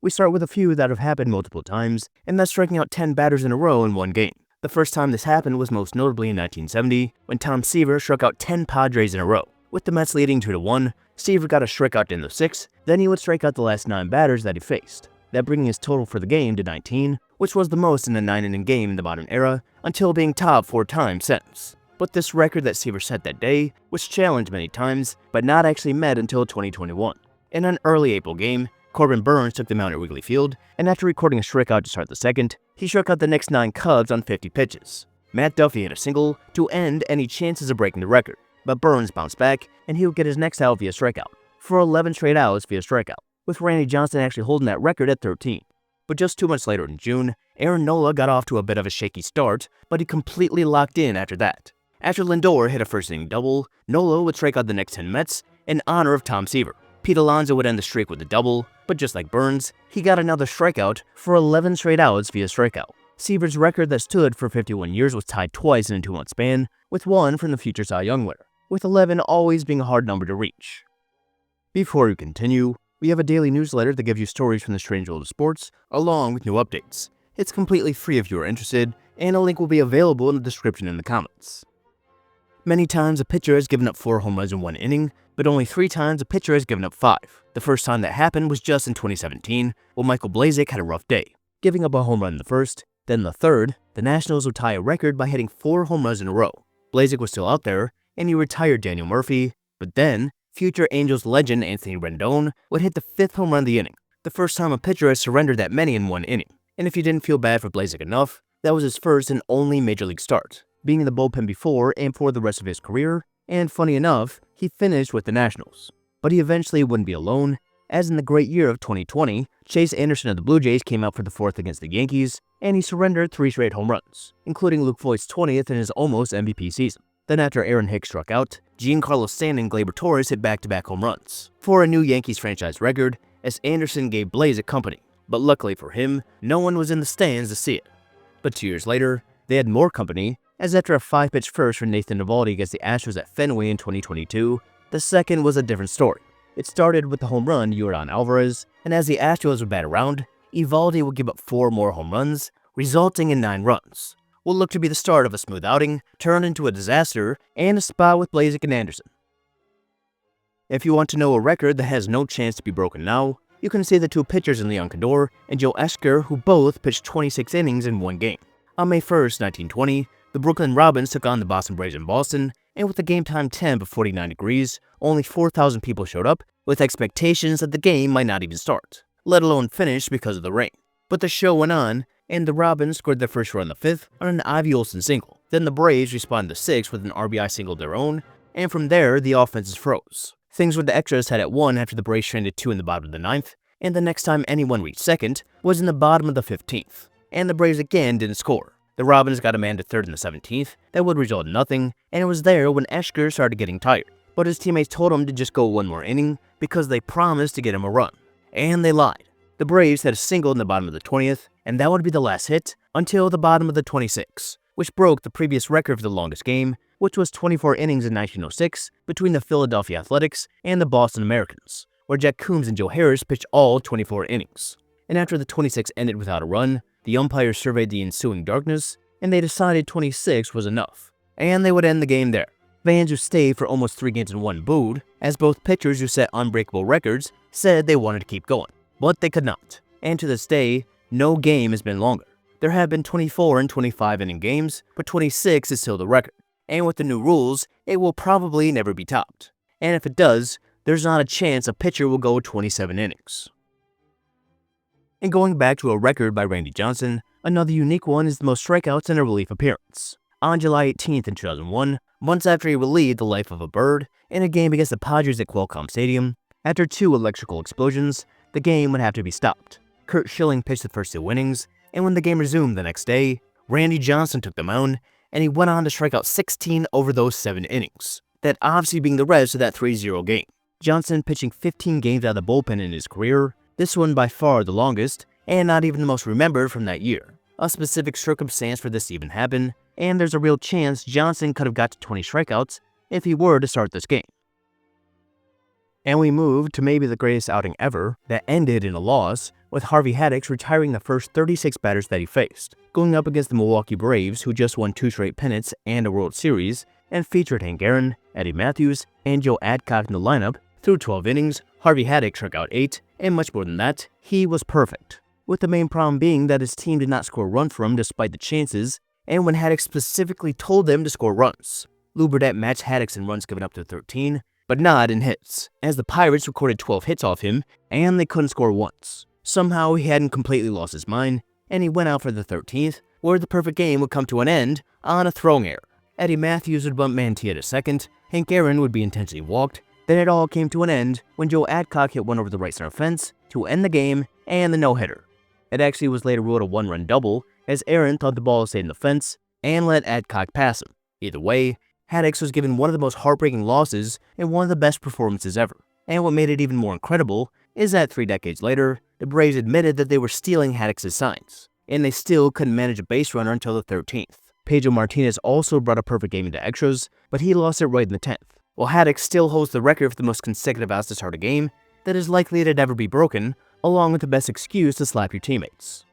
We start with a few that have happened multiple times, and that's striking out 10 batters in a row in one game. The first time this happened was most notably in 1970, when Tom Seaver struck out 10 Padres in a row. With the Mets leading 2-1, Seaver got a strikeout in the 6th, then he would strike out the last 9 batters that he faced, that bringing his total for the game to 19, which was the most in a 9-inning game in the modern era, until being topped 4 times since. But this record that Seaver set that day was challenged many times, but not actually met until 2021. In an early April game, Corbin Burnes took the mound at Wrigley Field, and after recording a strikeout to start the second, he struck out the next 9 Cubs on 50 pitches. Matt Duffy hit a single to end any chances of breaking the record, but Burnes bounced back, and he would get his next out via strikeout, for 11 straight outs via strikeout, with Randy Johnson actually holding that record at 13. But just 2 months later in June, Aaron Nola got off to a bit of a shaky start, but he completely locked in after that. After Lindor hit a first-inning double, Nola would strike out the next 10 Mets in honor of Tom Seaver. Pete Alonso would end the streak with a double, but just like Burnes, he got another strikeout for 11 straight outs via strikeout. Seaver's record that stood for 51 years was tied twice in a 2-month span, with one from the future Cy Young winner, with 11 always being a hard number to reach. Before we continue, we have a daily newsletter that gives you stories from the strange world of sports, along with new updates. It's completely free if you are interested, and a link will be available in the description in the comments. Many times a pitcher has given up 4 home runs in one inning, but only 3 times a pitcher has given up 5. The first time that happened was just in 2017, when Michael Blazek had a rough day, giving up a home run in the first. Then the third, the Nationals would tie a record by hitting 4 home runs in a row. Blazek was still out there, and he retired Daniel Murphy, but then future Angels legend Anthony Rendon would hit the 5th home run of the inning, the first time a pitcher has surrendered that many in one inning. And if you didn't feel bad for Blazek enough, that was his first and only major league start, being in the bullpen before and for the rest of his career, and funny enough, he finished with the Nationals. But he eventually wouldn't be alone, as in the great year of 2020, Chase Anderson of the Blue Jays came out for the 4th against the Yankees, and he surrendered 3 straight home runs, including Luke Voigt's 20th in his almost MVP season. Then after Aaron Hicks struck out, Giancarlo Stanton and Gleyber Torres hit back-to-back home runs, for a new Yankees franchise record, as Anderson gave Blazek company. But luckily for him, no one was in the stands to see it. But 2 years later, they had more company, as after a 5-pitch first for Nathan Eovaldi against the Astros at Fenway in 2022, the second was a different story. It started with the home run to Yordan Alvarez, and as the Astros would bat around, Eovaldi would give up 4 more home runs, resulting in 9 runs. What looked to be the start of a smooth outing turned into a disaster and a spot with Blazek and Anderson. If you want to know a record that has no chance to be broken now, you can see the 2 pitchers in Leon Condor and Joe Esker, who both pitched 26 innings in one game. On May 1st, 1920, the Brooklyn Robins took on the Boston Braves in Boston, and with a game-time temp of 49 degrees, only 4,000 people showed up, with expectations that the game might not even start, let alone finish because of the rain. But the show went on, and the Robins scored their first run in the 5th on an Ivy Olsen single. Then the Braves responded to 6th with an RBI single of their own, and from there, the offenses froze. Things with the extras had at 1 after the Braves stranded 2 in the bottom of the 9th, and the next time anyone reached second was in the bottom of the 15th, and the Braves again didn't score. The Robins got a man to third in the 17th, that would result in nothing, and it was there when Esker started getting tired. But his teammates told him to just go 1 more inning because they promised to get him a run. And they lied. The Braves had a single in the bottom of the 20th, and that would be the last hit until the bottom of the 26th, which broke the previous record for the longest game, which was 24 innings in 1906 between the Philadelphia Athletics and the Boston Americans, where Jack Coombs and Joe Harris pitched all 24 innings. And after the 26 ended without a run, the umpires surveyed the ensuing darkness, and they decided 26 was enough, and they would end the game there. Fans who stayed for almost 3 games in one booed, as both pitchers who set unbreakable records said they wanted to keep going, but they could not. And to this day, no game has been longer. There have been 24 and 25 inning games, but 26 is still the record. And with the new rules, it will probably never be topped. And if it does, there's not a chance a pitcher will go 27 innings. And going back to a record by Randy Johnson, another unique one is the most strikeouts in a relief appearance. On July 18th in 2001, months after he relieved the life of a bird in a game against the Padres at Qualcomm Stadium, after 2 electrical explosions, the game would have to be stopped. Curt Schilling pitched the first 2 innings, and when the game resumed the next day, Randy Johnson took the mound, and he went on to strike out 16 over those 7 innings, that obviously being the rest of that 3-0 game. Johnson pitching 15 games out of the bullpen in his career, this one by far the longest, and not even the most remembered from that year. A specific circumstance for this to even happen, and there's a real chance Johnson could have got to 20 strikeouts if he were to start this game. And we move to maybe the greatest outing ever that ended in a loss, with Harvey Haddix retiring the first 36 batters that he faced, going up against the Milwaukee Braves, who just won 2 straight pennants and a World Series, and featured Hank Aaron, Eddie Matthews, and Joe Adcock in the lineup. Through 12 innings, Harvey Haddix struck out 8, and much more than that, he was perfect. With the main problem being that his team did not score a run for him despite the chances, and when Haddix specifically told them to score runs. Lou Burdett matched Haddix in runs given up to 13, but not in hits, as the Pirates recorded 12 hits off him, and they couldn't score once. Somehow he hadn't completely lost his mind, and he went out for the 13th, where the perfect game would come to an end on a throwing error. Eddie Matthews would bump Mantilla to second, Hank Aaron would be intentionally walked, then it all came to an end when Joe Adcock hit one over the right center fence to end the game and the no-hitter. It actually was later ruled a 1-run double, as Aaron thought the ball stayed in the fence and let Adcock pass him. Either way, Haddix was given one of the most heartbreaking losses and one of the best performances ever. And what made it even more incredible is that 3 decades later, the Braves admitted that they were stealing Haddix's signs, and they still couldn't manage a base runner until the 13th. Pedro Martinez also brought a perfect game into extras, but he lost it right in the 10th. While Haddix still holds the record for the most consecutive outs to start a game, that is likely to never be broken, along with the best excuse to slap your teammates.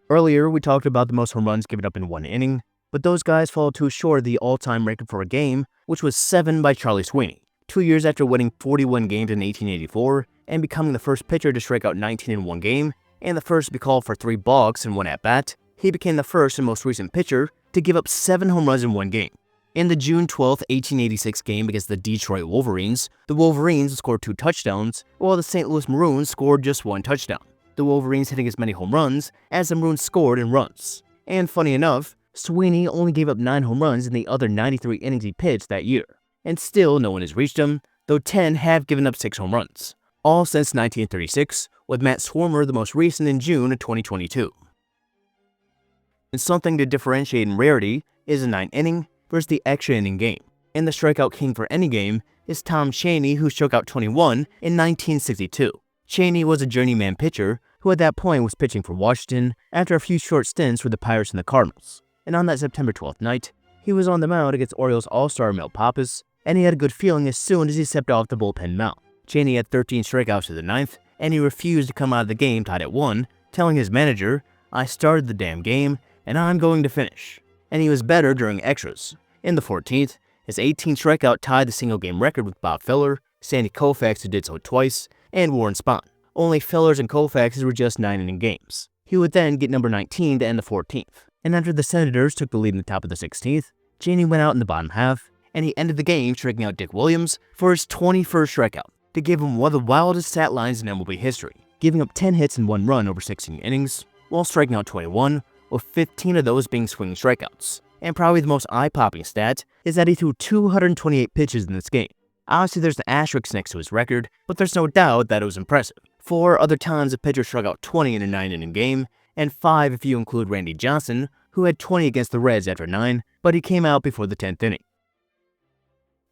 Earlier, we talked about the most home runs given up in one inning, but those guys fall too short of the all-time record for a game, which was 7 by Charlie Sweeney. 2 years after winning 41 games in 1884 and becoming the first pitcher to strike out 19 in one game, and the first to be called for 3 balks in one at-bat, he became the first and most recent pitcher to give up 7 home runs in one game. In the June 12, 1886 game against the Detroit Wolverines, the Wolverines scored 2 touchdowns, while the St. Louis Maroons scored just 1 touchdown. The Wolverines hitting as many home runs as the Maroons scored in runs. And funny enough, Sweeney only gave up 9 home runs in the other 93 innings he pitched that year. And still no one has reached him, though 10 have given up 6 home runs. All since 1936, with Matt Swarmer the most recent in June of 2022. And something to differentiate in rarity is a 9-inning versus the extra inning game. And the strikeout king for any game is Tom Cheney, who struck out 21 in 1962. Cheney was a journeyman pitcher who at that point was pitching for Washington after a few short stints with the Pirates and the Cardinals. And on that September 12th night, he was on the mound against Orioles all-star Mel Pappas, and he had a good feeling as soon as he stepped off the bullpen mound. Cheney had 13 strikeouts to the 9th, and he refused to come out of the game tied at 1, telling his manager, "I started the damn game, and I'm going to finish." And he was better during extras. In the 14th, his 18 strikeout tied the single-game record with Bob Feller, Sandy Koufax, who did so twice, and Warren Spahn. Only Feller's and Koufax's were just 9-inning games. He would then get number 19 to end the 14th. And after the Senators took the lead in the top of the 16th, Cheney went out in the bottom half, and he ended the game striking out Dick Williams for his 21st strikeout, to give him one of the wildest stat lines in MLB history, giving up 10 hits and 1 run over 16 innings, while striking out 21, with 15 of those being swinging strikeouts. And probably the most eye-popping stat is that he threw 228 pitches in this game. Obviously, there's an asterisk next to his record, but there's no doubt that it was impressive. 4 other times a pitcher struck out 20 in a 9-inning game, and 5 if you include Randy Johnson, who had 20 against the Reds after 9, but he came out before the 10th inning.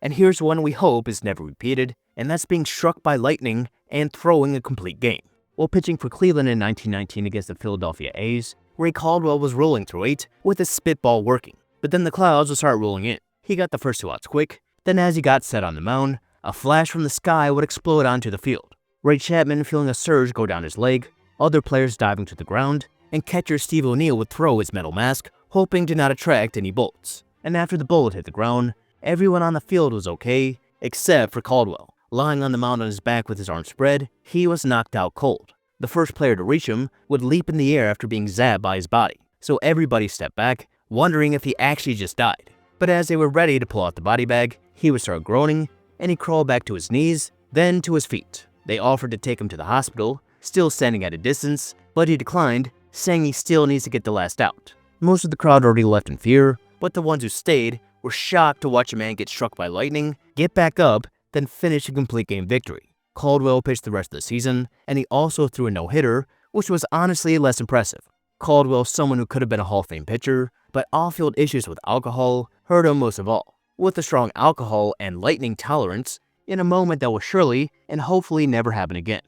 And here's one we hope is never repeated, and that's being struck by lightning and throwing a complete game. While pitching for Cleveland in 1919 against the Philadelphia A's, Ray Caldwell was rolling through 8 with his spitball working, but then the clouds would start rolling in. He got the first 2 outs quick, then as he got set on the mound, a flash from the sky would explode onto the field. Ray Chapman feeling a surge go down his leg, other players diving to the ground, and catcher Steve O'Neill would throw his metal mask, hoping to not attract any bullets. And after the bullet hit the ground, everyone on the field was okay, except for Caldwell. Lying on the mound on his back with his arms spread, he was knocked out cold. The first player to reach him would leap in the air after being zapped by his body, so everybody stepped back, wondering if he actually just died. But as they were ready to pull out the body bag, he would start groaning, and he crawled back to his knees, then to his feet. They offered to take him to the hospital, still standing at a distance, but he declined, saying he still needs to get the last out. Most of the crowd already left in fear, but the ones who stayed were shocked to watch a man get struck by lightning, get back up, then finish a complete game victory. Caldwell pitched the rest of the season, and he also threw a no-hitter, which was honestly less impressive. Caldwell, someone who could have been a Hall of Fame pitcher, but off-field issues with alcohol hurt him most of all. With a strong alcohol and lightning tolerance, in a moment that will surely and hopefully never happen again.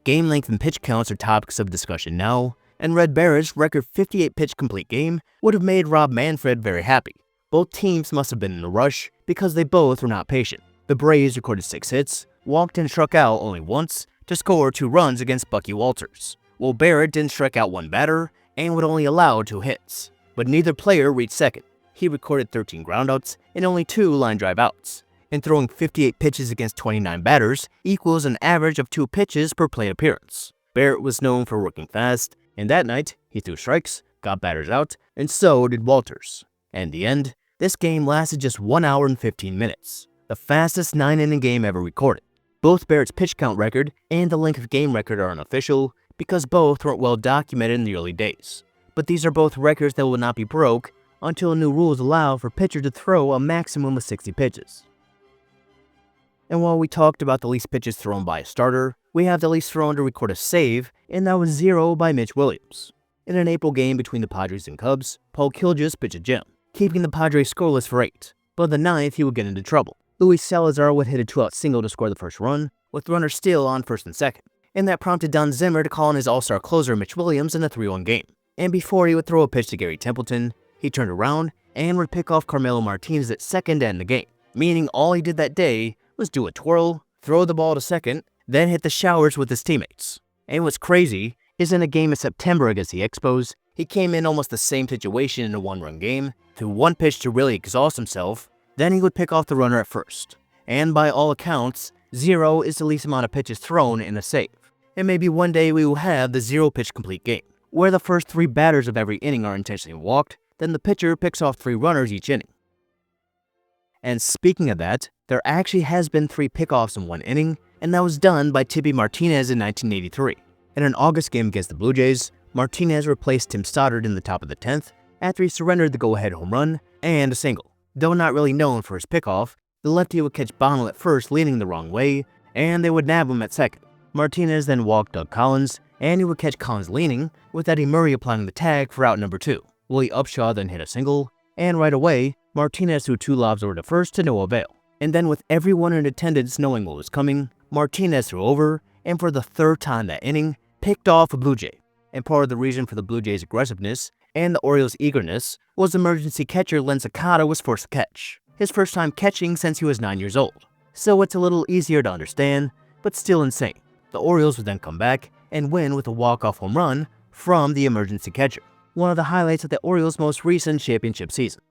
Game length and pitch counts are topics of discussion now, and Red Barrett's record 58 pitch complete game would have made Rob Manfred very happy. Both teams must have been in a rush because they both were not patient. The Braves recorded 6 hits, walked and struck out only once to score 2 runs against Bucky Walters, while Barrett didn't strike out 1 batter and would only allow 2 hits. But neither player reached second. He recorded 13 groundouts and only 2 line drive outs, and throwing 58 pitches against 29 batters equals an average of 2 pitches per plate appearance. Barrett was known for working fast, and that night he threw strikes, got batters out, and so did Walters. And in the end, this game lasted just 1 hour and 15 minutes, the fastest 9-inning game ever recorded. Both Barrett's pitch count record and the length of game record are unofficial because both weren't well documented in the early days. But these are both records that will not be broke until new rules allow for pitchers to throw a maximum of 60 pitches. And while we talked about the least pitches thrown by a starter, we have the least thrown to record a save, and that was 0 by Mitch Williams. In an April game between the Padres and Cubs, Paul Kilgis pitched a gem, keeping the Padres scoreless for 8, but in the 9th he would get into trouble. Luis Salazar would hit a 2-out single to score the first run, with runners still on first and second, and that prompted Don Zimmer to call on his all-star closer Mitch Williams in a 3-1 game. And before he would throw a pitch to Gary Templeton, he turned around and would pick off Carmelo Martinez at second to end the game, meaning all he did that day was do a twirl, throw the ball to second, then hit the showers with his teammates. And what's crazy is in a game in September against the Expos, he came in almost the same situation in a 1-run game, threw 1 pitch to really exhaust himself, then he would pick off the runner at first. And by all accounts, 0 is the least amount of pitches thrown in a save. And maybe one day we will have the 0-pitch complete game, where the first 3 batters of every inning are intentionally walked, then the pitcher picks off 3 runners each inning. And speaking of that, there actually has been 3 pickoffs in 1 inning, and that was done by Tippy Martinez in 1983. In an August game against the Blue Jays, Martinez replaced Tim Stoddard in the top of the 10th after he surrendered the go-ahead home run and a single. Though not really known for his pickoff, the lefty would catch Bonnell at first leaning the wrong way, and they would nab him at second. Martinez then walked Doug Collins, and he would catch Collins leaning, with Eddie Murray applying the tag for out number 2. Willie Upshaw then hit a single, and right away, Martinez threw 2 lobs over to first to no avail. And then with everyone in attendance knowing what was coming, Martinez threw over, and for the 3rd time that inning, picked off a Blue Jay. And part of the reason for the Blue Jays' aggressiveness and the Orioles' eagerness was emergency catcher Len Sakata was forced to catch, his first time catching since he was 9 years old. So it's a little easier to understand, but still insane. The Orioles would then come back and win with a walk-off home run from the emergency catcher, one of the highlights of the Orioles' most recent championship season.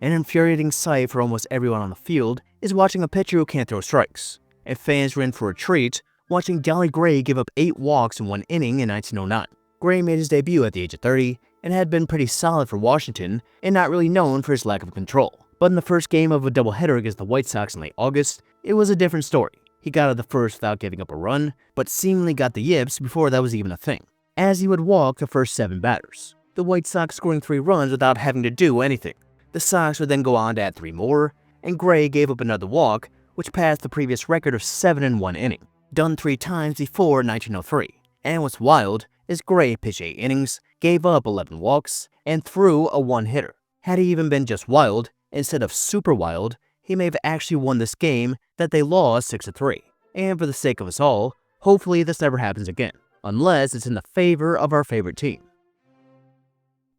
An infuriating sight for almost everyone on the field is watching a pitcher who can't throw strikes, and fans were in for a treat watching Dolly Gray give up 8 walks in 1 inning in 1909. Gray made his debut at the age of 30 and had been pretty solid for Washington and not really known for his lack of control. But in the first game of a doubleheader against the White Sox in late August, it was a different story. He got out of the first without giving up a run, but seemingly got the yips before that was even a thing, as he would walk the first 7 batters, the White Sox scoring 3 runs without having to do anything. The Sox would then go on to add 3 more, and Gray gave up another walk, which passed the previous record of 7 in 1 inning, done 3 times before 1903. And what's wild is Gray pitched 8 innings, gave up 11 walks, and threw a 1-hitter. Had he even been just wild, instead of super wild, he may have actually won this game that they lost 6-3. And for the sake of us all, hopefully this never happens again, unless it's in the favor of our favorite team.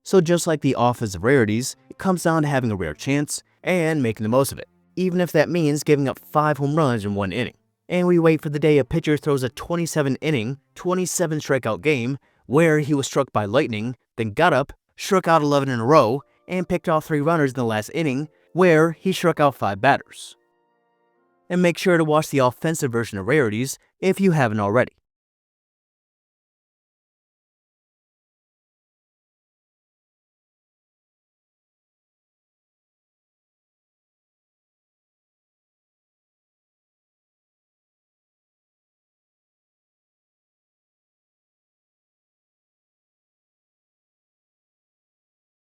So just like the offensive rarities, it comes down to having a rare chance and making the most of it, even if that means giving up 5 home runs in 1 inning. And we wait for the day a pitcher throws a 27-inning, 27-strikeout game where he was struck by lightning, then got up, struck out 11 in a row, and picked off 3 runners in the last inning where he struck out 5 batters. And make sure to watch the offensive version of Rarities if you haven't already.